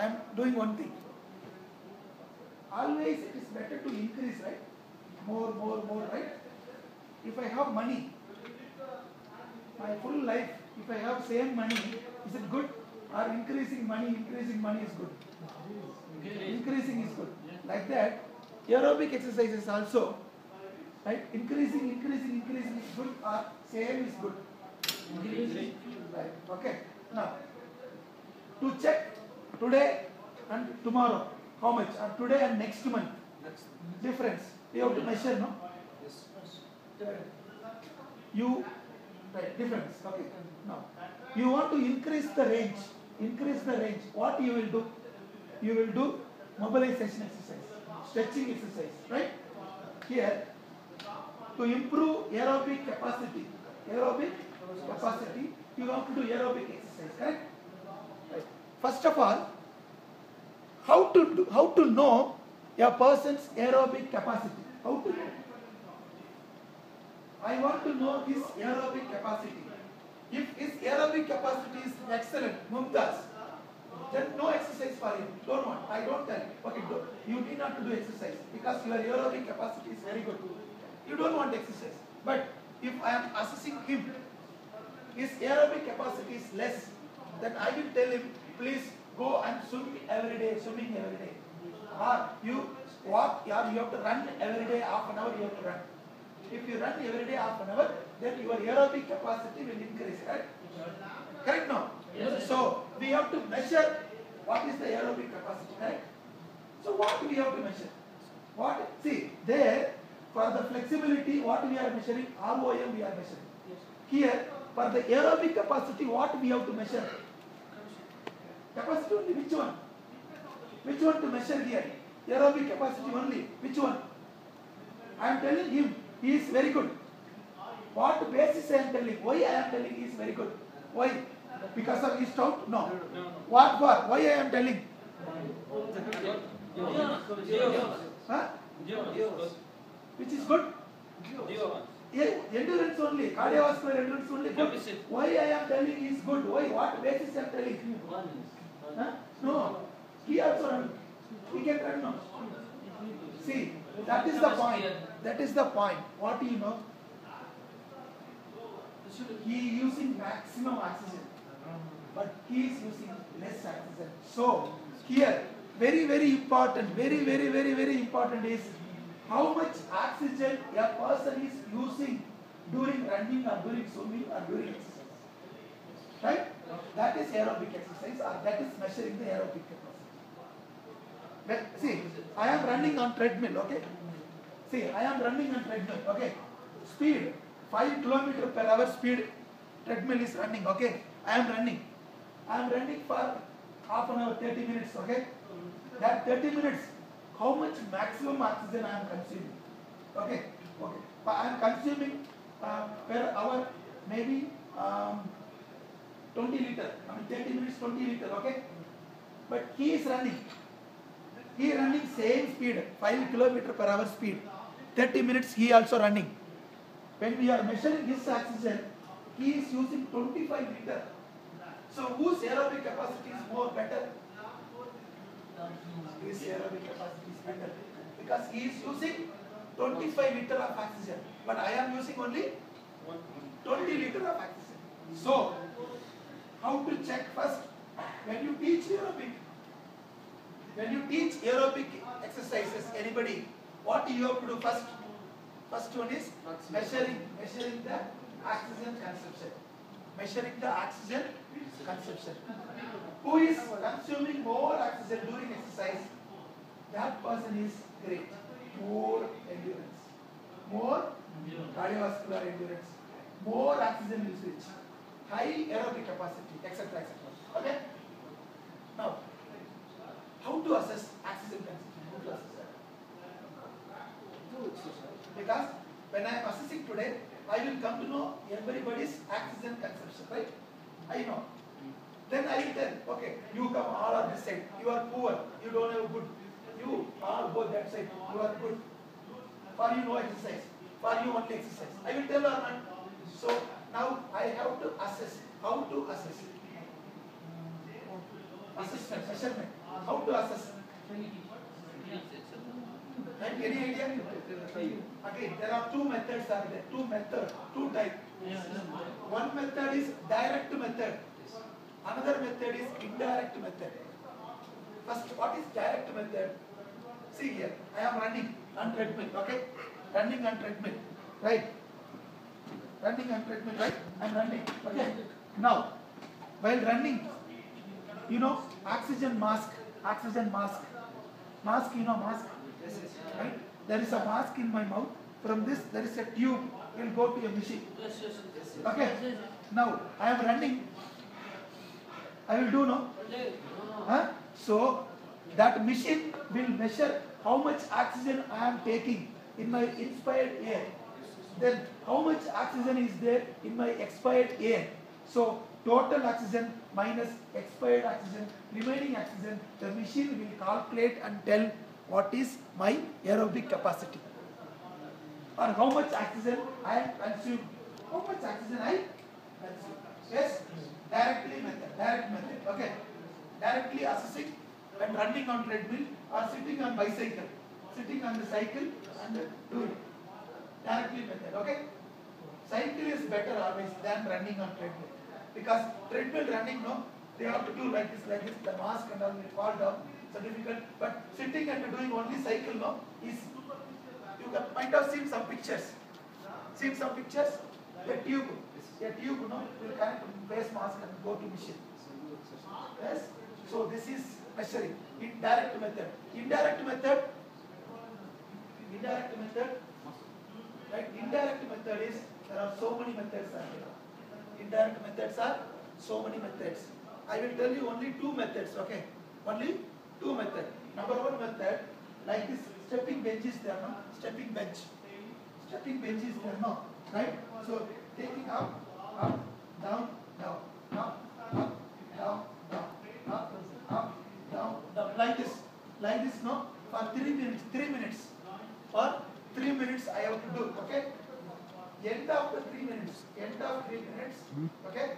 I am doing one thing. Always it is better to increase, right? More, right? If I have money, my full life, if I have same money, is it good? Or increasing money is good? Increasing is good. Like that, aerobic exercises also, right? Increasing is good or same is good? Increasing. Right. Okay. Now, to check today and tomorrow, how much? Or today and next month, difference. You have to measure, no? You, right, difference. Okay. Now, you want to increase the range. What you will do? You will do mobilization exercise, stretching exercise, right? Here, to improve aerobic capacity, you have to do aerobic exercise, correct? Right. First of all, how to know a person's aerobic capacity? How to know? I want to know his aerobic capacity. If his aerobic capacity is excellent, mumtaz, then no exercise for him. Don't want. I don't tell you. Okay, you need not to do exercise because your aerobic capacity is very good. You don't want exercise. But if I am assessing him, his aerobic capacity is less, then I will tell him, please go and swimming every day. Or you walk, you have to run every day, half an hour you have to run. If you run every day half an hour, then your aerobic capacity will increase, right? Correct now? Yes. So we have to measure what is the aerobic capacity, right? So what we have to measure? See, there for the flexibility, what we are measuring, ROM we are measuring. Yes. Here, for the aerobic capacity, what we have to measure? Capacity only, which one? Which one to measure here? Aerobic capacity only, which one? I am telling him, he is very good. What basis I am telling? Why I am telling he is very good? Why? Because of his stout? No. What for? Why I am telling? Huh? Which is good? Yeah, endurance only, cardiovascular endurance only good. Why I am telling he is good? Why? What basis I am telling? Huh? No. He also run. He can run now. See, that is the point. What do you know? He is using maximum oxygen, but he is using less oxygen. So, here, very important is how much oxygen a person is using during running or during swimming or during exercise. Right? That is aerobic exercise, or that is measuring the aerobic capacity. But see, I am running on treadmill, okay? See, I am running on treadmill, okay? Speed, 5 km/h speed, treadmill is running, okay? I am running for half an hour, 30 minutes, okay? That 30 minutes, how much maximum oxygen I am consuming? Okay. I am consuming per hour maybe 20 liter. 30 minutes, 20 liter, okay? But he is running. He is running same speed, 5 km/h speed. 30 minutes he also running. When we are measuring his oxygen, he is using 25 liter. So whose aerobic capacity is more better? His aerobic capacity is better because he is using 25 liter of oxygen, but I am using only 20 liter of oxygen. So how to check first? When you teach aerobic exercises, anybody, what do you have to do first? First one is measuring the oxygen consumption. Who is consuming more oxygen during exercise? That person is great. More endurance, more cardiovascular endurance, more oxygen usage, high aerobic capacity, etc. Okay? Now, how to assess oxygen consumption? Because when I am assessing today, I will come to know everybody's oxygen consumption, right? I know. Then I will tell, okay, you come all on this side. You are poor. You don't have good. You all go that side. You are good. For you no exercise. For you only exercise. I will tell her. So now I have to assess. How to assess? Assessment, measurement. How to assess? Right? Any idea? Again, there are two methods are there. Two types. One method is direct method. Another method is indirect method. First, what is direct method? See here, I am running on treadmill, okay? Running on treadmill, right? Running on treadmill, right? I am running, okay? Now, while running, you know, oxygen mask, mask, you know, mask, right? There is a mask in my mouth. From this, there is a tube. It will go to a machine. Okay? Now, I am running. I will do no? Huh? So, that machine will measure how much oxygen I am taking in my inspired air. Then, how much oxygen is there in my expired air. So, total oxygen minus expired oxygen, remaining oxygen, the machine will calculate and tell what is my aerobic capacity. Or how much oxygen I consume. How much oxygen I consume. Yes? Direct method. Okay. Directly assessing and running on treadmill or sitting on bicycle. Sitting on the cycle and doing. Directly method. Okay? Cycle is better always than running on treadmill. Because treadmill running, no, they have to do like this, the mask and all will fall down. So difficult. But sitting and doing only cycle, no, is, you might have seen some pictures. Seen some pictures? A tube, no, will connect face mask and go to machine. Yes? So this is measuring. Indirect method. Indirect method, right? Indirect method is, there are so many methods are there. Indirect methods are so many methods. I will tell you only two methods, okay? Only two methods. Number one method, like this stepping bench is there, no? Stepping bench is there, no? Right? So taking up, down, like this, no? For 3 minutes. For 3 minutes I have to do, okay? End of 3 minutes, okay?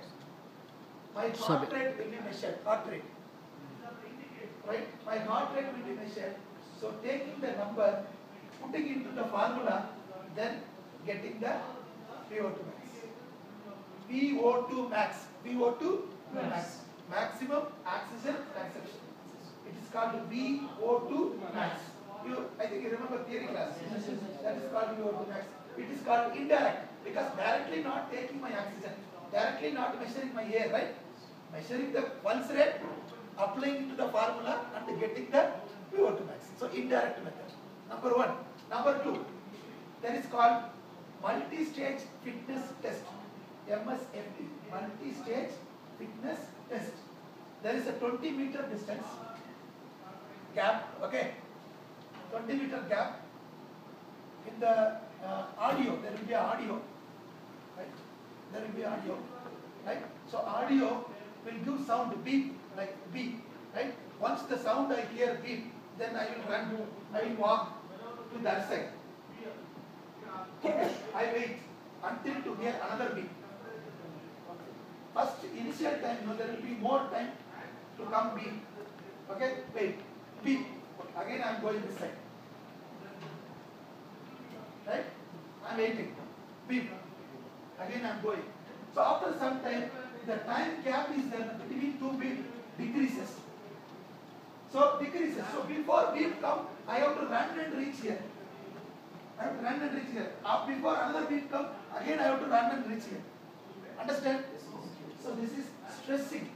My heart rate will be measured, right? My heart rate will be measured. So taking the number, putting into the formula, then getting the VO2 max. VO2 max. Maximum oxygen consumption. It is called VO2 max. I think you remember theory class. That is called VO2 max. It is called indirect because directly not taking my oxygen, directly not measuring my air, right? Measuring the pulse rate, applying it to the formula and getting the VO2 max. So indirect method. Number one. Number two, that is called multi-stage fitness test. MSFT. Multi-stage fitness test. There is a 20-meter distance gap, okay? 20-meter gap. In the audio, there will be audio, right? There will be audio, right? So audio will give sound beep, like beep, right? Once the sound I hear beep, then I will run, I will walk to that side. I wait until to hear another beep. First initial time, there will be more time to come beep. Okay, wait, beep. Again I am going this side. Right? I am waiting. Beep. Again I am going. So after some time, the time gap is there between two beep decreases. So decreases. So before beep come, I have to run and reach here. Before another beep come, again I have to run and reach here. Understand? So this is stressing.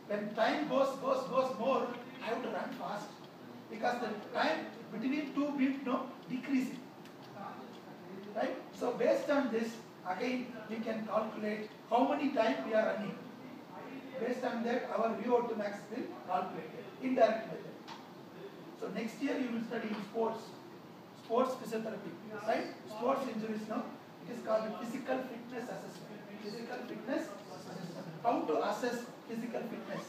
When time goes more, I have to run fast. Because the time between two beeps, no, decreasing. Right? So based on this, again we can calculate how many time we are running. Based on that, our VO2 max will calculate indirect method. So next year you will study in sports physiotherapy, right? Sports injuries, no? It is called physical fitness assessment. Physical fitness assessment. How to assess physical fitness?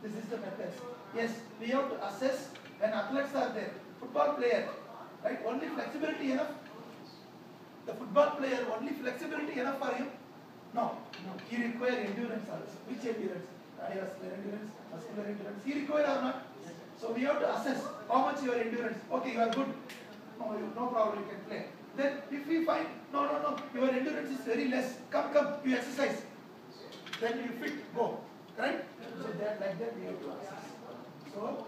This is the method. Yes, we have to assess when athletes are there. Football player, right? Only flexibility enough. The football player, only flexibility enough for him? No. He requires endurance also. Which endurance? cardiovascular endurance, muscular endurance. He require or not? So we have to assess how much your endurance. Okay, you are good. No problem, you can play. Then if we find, no, your endurance is very less, come, you exercise. Then you fit, go. Correct? So that like that we have to assess. So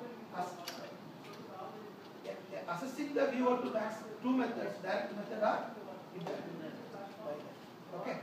assessing the VO2 max, two methods, direct method or indirect method. Okay.